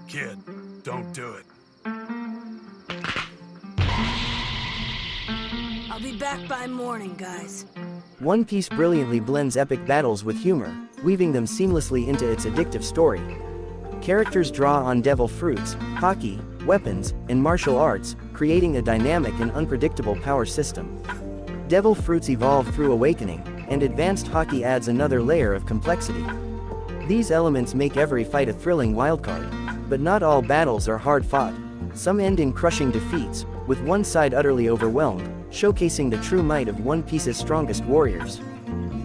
Kid, don't do it. I'll be back by morning, guys. One Piece brilliantly blends epic battles with humor, weaving them seamlessly into its addictive story. Characters draw on devil fruits, haki, weapons, and martial arts, creating a dynamic and unpredictable power system. Devil fruits evolve through awakening, and advanced haki adds another layer of complexity. These elements make every fight a thrilling wildcard. But not all battles are hard-fought. Some end in crushing defeats, with one side utterly overwhelmed, showcasing the true might of One Piece's strongest warriors.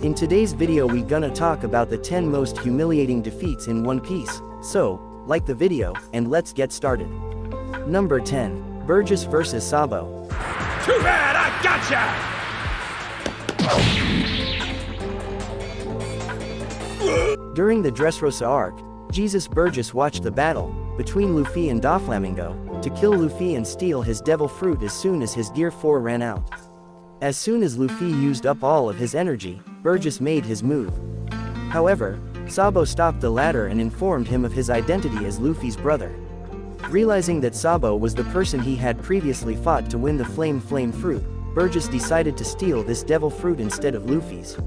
In today's video we gonna talk about the 10 most humiliating defeats in One Piece, so, like the video, and let's get started. Number 10. Burgess vs. Sabo. Too bad, I gotcha! During the Dressrosa arc, Jesus Burgess watched the battle between Luffy and Doflamingo to kill Luffy and steal his devil fruit as soon as his Gear 4 ran out. As soon as Luffy used up all of his energy, Burgess made his move. However, Sabo stopped the latter and informed him of his identity as Luffy's brother. Realizing that Sabo was the person he had previously fought to win the Flame fruit, Burgess decided to steal this devil fruit instead of Luffy's.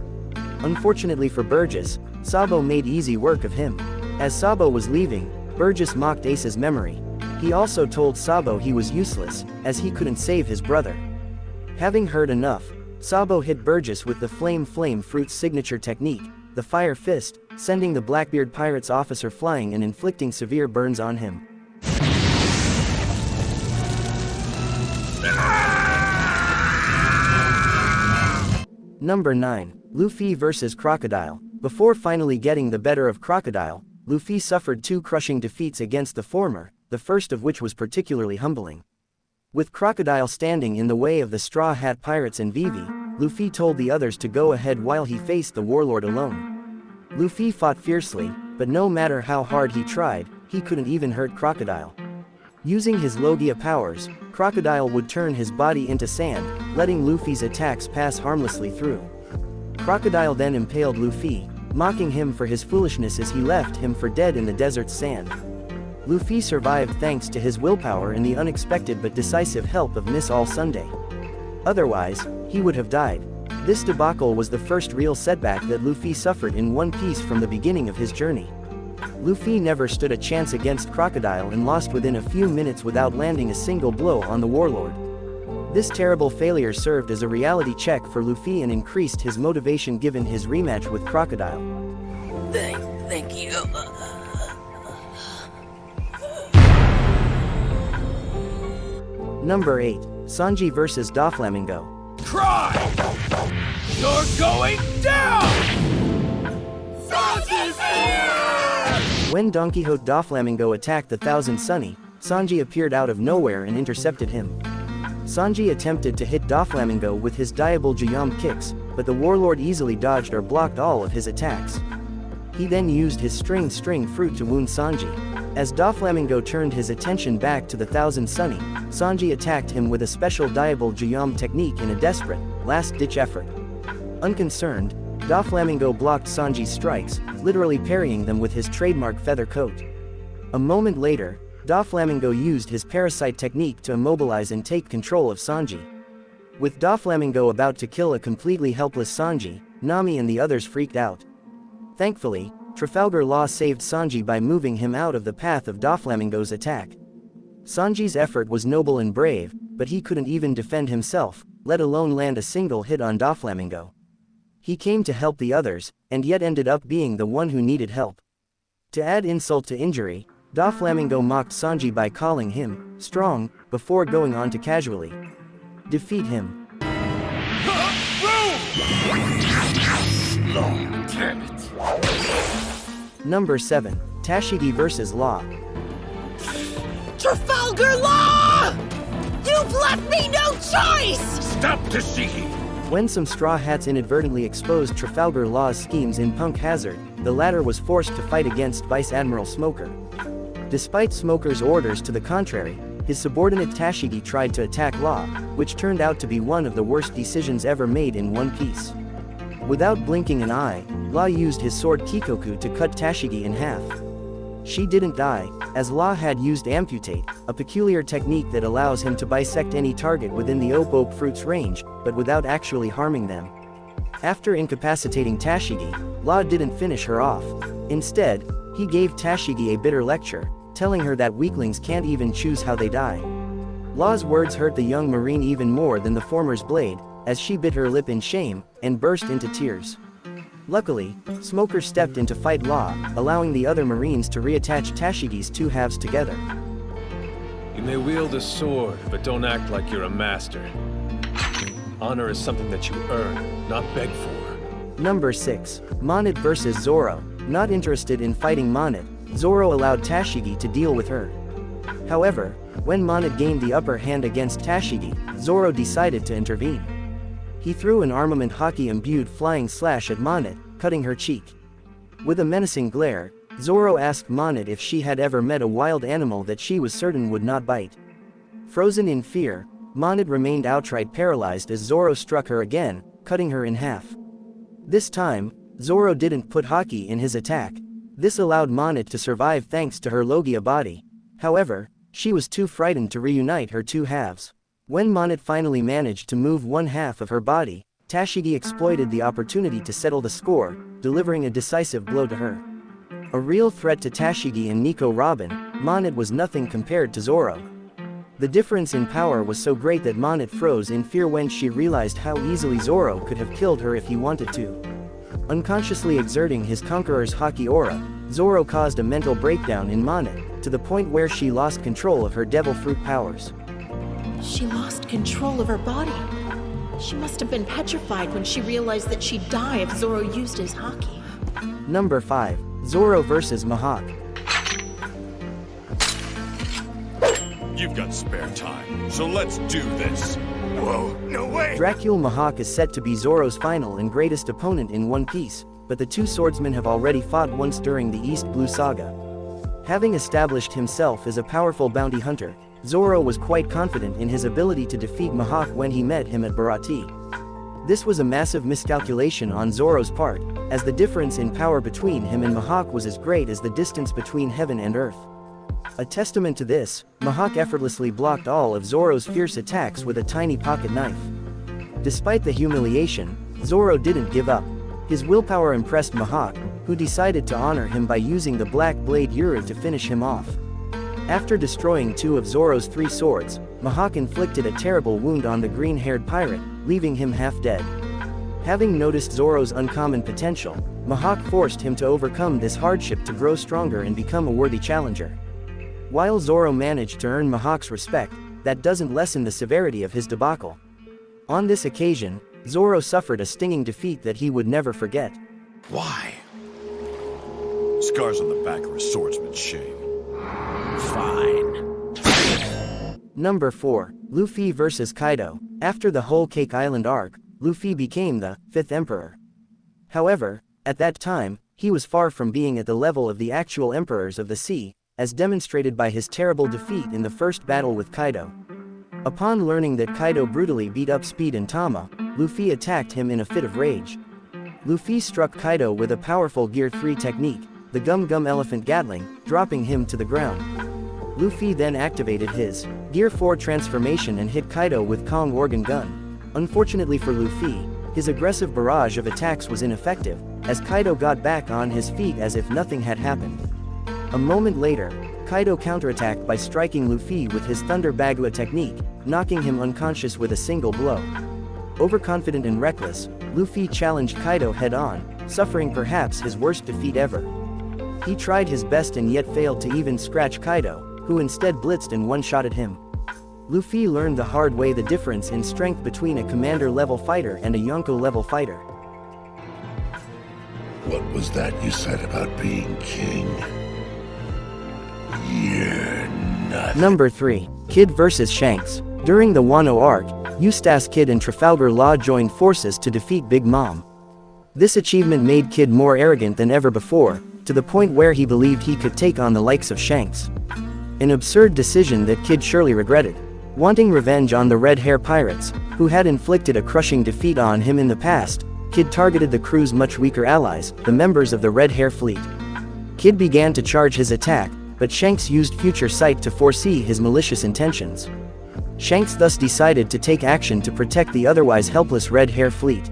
Unfortunately for Burgess, Sabo made easy work of him. As Sabo was leaving, Burgess mocked Ace's memory. He also told Sabo he was useless, as he couldn't save his brother. Having heard enough, Sabo hit Burgess with the Flame fruit's signature technique, the Fire Fist, sending the Blackbeard Pirates officer flying and inflicting severe burns on him. Number 9. Luffy vs. Crocodile. Before finally getting the better of Crocodile, Luffy suffered 2 crushing defeats against the former, the first of which was particularly humbling. With Crocodile standing in the way of the Straw Hat Pirates and Vivi, Luffy told the others to go ahead while he faced the warlord alone. Luffy fought fiercely, but no matter how hard he tried, he couldn't even hurt Crocodile. Using his Logia powers, Crocodile would turn his body into sand, letting Luffy's attacks pass harmlessly through. Crocodile then impaled Luffy, mocking him for his foolishness as he left him for dead in the desert's sand. Luffy survived thanks to his willpower and the unexpected but decisive help of Miss All Sunday. Otherwise, he would have died. This debacle was the first real setback that Luffy suffered in One Piece from the beginning of his journey. Luffy never stood a chance against Crocodile and lost within a few minutes without landing a single blow on the warlord. This terrible failure served as a reality check for Luffy and increased his motivation given his rematch with Crocodile. Thank you. Number 8. Sanji vs. Doflamingo. Cry! You're going down! Sanji's here! When Don Quixote Doflamingo attacked the Thousand Sunny, Sanji appeared out of nowhere and intercepted him. Sanji attempted to hit Doflamingo with his Diable Jayam kicks, but the warlord easily dodged or blocked all of his attacks. He then used his string fruit to wound Sanji. As Doflamingo turned his attention back to the Thousand Sunny, Sanji attacked him with a special Diable Jayam technique in a desperate, last-ditch effort. Unconcerned, Doflamingo blocked Sanji's strikes, literally parrying them with his trademark feather coat. A moment later, Doflamingo used his parasite technique to immobilize and take control of Sanji. With Doflamingo about to kill a completely helpless Sanji, Nami and the others freaked out. Thankfully, Trafalgar Law saved Sanji by moving him out of the path of Doflamingo's attack. Sanji's effort was noble and brave, but he couldn't even defend himself, let alone land a single hit on Doflamingo. He came to help the others, and yet ended up being the one who needed help. To add insult to injury, Doflamingo mocked Sanji by calling him strong, before going on to casually defeat him. Damn it. Number 7. Tashigi vs. Law. Trafalgar Law! You've left me no choice! Stop, Tashigi! When some Straw Hats inadvertently exposed Trafalgar Law's schemes in Punk Hazard, the latter was forced to fight against Vice Admiral Smoker. Despite Smoker's orders to the contrary, his subordinate Tashigi tried to attack Law, which turned out to be one of the worst decisions ever made in One Piece. Without blinking an eye, Law used his sword Kikoku to cut Tashigi in half. she didn't die, as Law had used amputate, a peculiar technique that allows him to bisect any target within the oak fruit's range, but without actually harming them. After incapacitating Tashigi, Law didn't finish her off. Instead, he gave Tashigi a bitter lecture, telling her that weaklings can't even choose how they die. Law's words hurt the young marine even more than the former's blade, as she bit her lip in shame, and burst into tears. Luckily, Smoker stepped in to fight Law, allowing the other marines to reattach Tashigi's two halves together. You may wield a sword, but don't act like you're a master. Honor is something that you earn, not beg for. Number 6. Monet vs. Zoro. Not interested in fighting Monet, Zoro allowed Tashigi to deal with her. However, when Monet gained the upper hand against Tashigi, Zoro decided to intervene. He threw an armament hockey-imbued flying slash at Monet, cutting her cheek. With a menacing glare, Zoro asked Monet if she had ever met a wild animal that she was certain would not bite. Frozen in fear, Monet remained outright paralyzed as Zoro struck her again, cutting her in half. This time, Zoro didn't put hockey in his attack. This allowed Monet to survive thanks to her Logia body. However, she was too frightened to reunite her two halves. When Monet finally managed to move one half of her body, Tashigi exploited the opportunity to settle the score, delivering a decisive blow to her. A real threat to Tashigi and Nico Robin, Monet was nothing compared to Zoro. The difference in power was so great that Monet froze in fear when she realized how easily Zoro could have killed her if he wanted to. Unconsciously exerting his conqueror's hockey aura, Zoro caused a mental breakdown in Monet, to the point where she lost control of her devil fruit powers. She lost control of her body. She must have been petrified when she realized that she'd die if Zoro used his hockey. Number 5. Zoro vs. Mihawk. You've got spare time, so let's do this. Whoa, no way! Dracul Mihawk is set to be Zoro's final and greatest opponent in One Piece, but the two swordsmen have already fought once during the East Blue Saga. Having established himself as a powerful bounty hunter, Zoro was quite confident in his ability to defeat Mihawk when he met him at Barati. This was a massive miscalculation on Zoro's part, as the difference in power between him and Mihawk was as great as the distance between heaven and earth. A testament to this, Mihawk effortlessly blocked all of Zoro's fierce attacks with a tiny pocket knife. Despite the humiliation, Zoro didn't give up. His willpower impressed Mihawk, who decided to honor him by using the Black Blade Yuri to finish him off. After destroying two of Zoro's 3 swords, Mihawk inflicted a terrible wound on the green-haired pirate, leaving him half dead. Having noticed Zoro's uncommon potential, Mihawk forced him to overcome this hardship to grow stronger and become a worthy challenger. While Zoro managed to earn Mihawk's respect, that doesn't lessen the severity of his debacle. On this occasion, Zoro suffered a stinging defeat that he would never forget. Why? Scars on the back are a swordsman's shame. Fine. Number 4. Luffy vs. Kaido. After the Whole Cake Island arc, Luffy became the 5th Emperor. However, at that time, he was far from being at the level of the actual Emperors of the Sea, as demonstrated by his terrible defeat in the first battle with Kaido. Upon learning that Kaido brutally beat up Speed and Tama, Luffy attacked him in a fit of rage. Luffy struck Kaido with a powerful Gear 3 technique, the Gum Gum Elephant Gatling, dropping him to the ground. Luffy then activated his Gear 4 transformation and hit Kaido with Kong Organ Gun. Unfortunately for Luffy, his aggressive barrage of attacks was ineffective, as Kaido got back on his feet as if nothing had happened. A moment later, Kaido counterattacked by striking Luffy with his Thunder Bagua technique, knocking him unconscious with a single blow. Overconfident and reckless, Luffy challenged Kaido head-on, suffering perhaps his worst defeat ever. He tried his best and yet failed to even scratch Kaido, who instead blitzed and one-shotted him. Luffy learned the hard way the difference in strength between a commander-level fighter and a Yonko-level fighter. What was that you said about being king? You're nothing. Number 3. Kid vs. Shanks. During the Wano arc, Eustace Kid and Trafalgar Law joined forces to defeat Big Mom. This achievement made Kid more arrogant than ever before, to the point where he believed he could take on the likes of Shanks. An absurd decision that Kid surely regretted. Wanting revenge on the Red Hair Pirates, who had inflicted a crushing defeat on him in the past, Kid targeted the crew's much weaker allies, the members of the Red Hair Fleet. Kid began to charge his attack, but Shanks used future sight to foresee his malicious intentions. Shanks thus decided to take action to protect the otherwise helpless Red Hair fleet.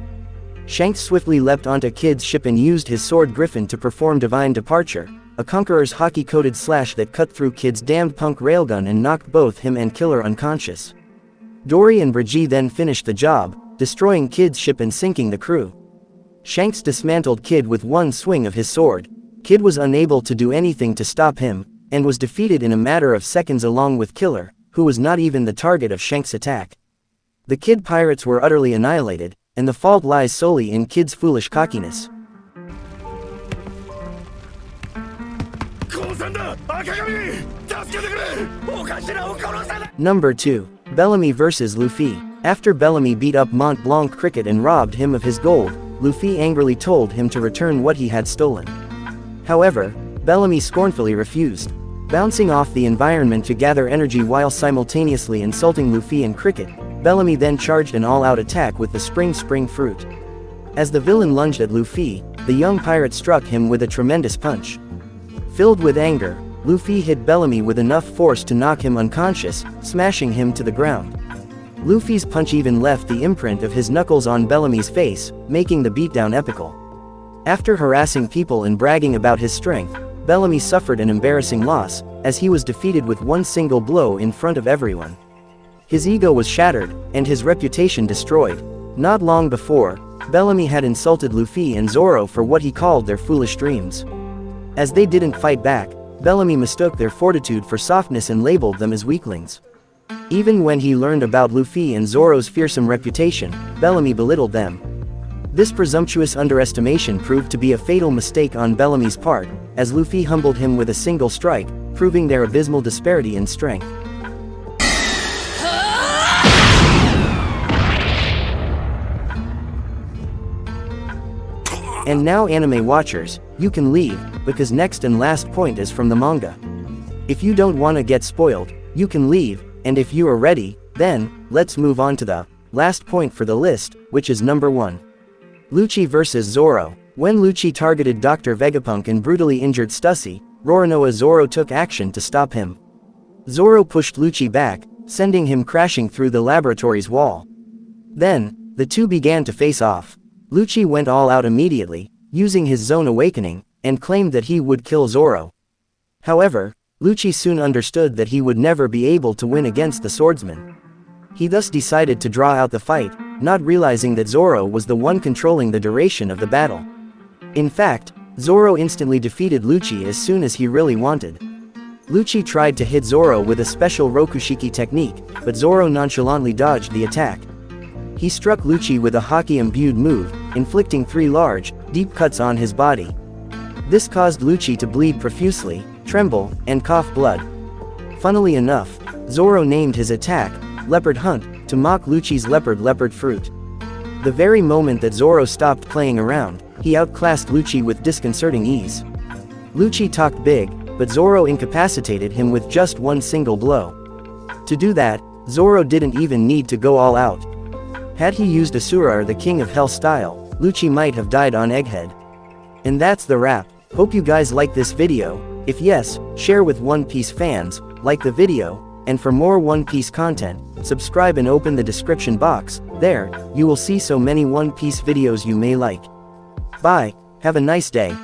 Shanks swiftly leapt onto Kid's ship and used his sword Griffin to perform Divine Departure, a Conqueror's hockey-coated slash that cut through Kid's damned punk railgun and knocked both him and Killer unconscious. Dory and Brigitte then finished the job, destroying Kid's ship and sinking the crew. Shanks dismantled Kid with one swing of his sword. Kid was unable to do anything to stop him, and was defeated in a matter of seconds along with Killer, who was not even the target of Shanks' attack. The Kid pirates were utterly annihilated, and the fault lies solely in Kid's foolish cockiness. Number 2. Bellamy vs. Luffy. After Bellamy beat up Mont Blanc Cricket and robbed him of his gold, Luffy angrily told him to return what he had stolen. However, Bellamy scornfully refused. Bouncing off the environment to gather energy while simultaneously insulting Luffy and Cricket, Bellamy then charged an all-out attack with the Spring Fruit. As the villain lunged at Luffy, the young pirate struck him with a tremendous punch. Filled with anger, Luffy hit Bellamy with enough force to knock him unconscious, smashing him to the ground. Luffy's punch even left the imprint of his knuckles on Bellamy's face, making the beatdown epical. After harassing people and bragging about his strength, Bellamy suffered an embarrassing loss, as he was defeated with one single blow in front of everyone. His ego was shattered, and his reputation destroyed. Not long before, Bellamy had insulted Luffy and Zoro for what he called their foolish dreams. As they didn't fight back, Bellamy mistook their fortitude for softness and labeled them as weaklings. Even when he learned about Luffy and Zoro's fearsome reputation, Bellamy belittled them. This presumptuous underestimation proved to be a fatal mistake on Bellamy's part, as Luffy humbled him with a single strike, proving their abysmal disparity in strength. And now anime watchers, you can leave, because next and last point is from the manga. If you don't wanna get spoiled, you can leave, and if you are ready, then, let's move on to the last point for the list, which is number 1. Luchi vs. Zoro. When Luchi targeted Dr. Vegapunk and brutally injured Stussy, Roronoa Zoro took action to stop him. Zoro pushed Luchi back, sending him crashing through the laboratory's wall. Then, the two began to face off. Luchi went all out immediately, using his Zone Awakening, and claimed that he would kill Zoro. However, Luchi soon understood that he would never be able to win against the swordsman. He thus decided to draw out the fight, not realizing that Zoro was the one controlling the duration of the battle. In fact, Zoro instantly defeated Luchi as soon as he really wanted. Luchi tried to hit Zoro with a special Rokushiki technique, but Zoro nonchalantly dodged the attack. He struck Luchi with a hockey-imbued move, inflicting 3 large, deep cuts on his body. This caused Luchi to bleed profusely, tremble, and cough blood. Funnily enough, Zoro named his attack, Leopard Hunt, to mock Luchi's leopard fruit. The very moment that Zoro stopped playing around, he outclassed Luchi with disconcerting ease. Luchi talked big, but Zoro incapacitated him with just one single blow. To do that, Zoro didn't even need to go all out. Had he used Asura or the King of Hell style, Luchi might have died on Egghead. And that's the wrap. Hope you guys like this video. If yes, share with One Piece fans, like the video, and for more One Piece content, subscribe and open the description box. There, you will see so many One Piece videos you may like. Bye, have a nice day.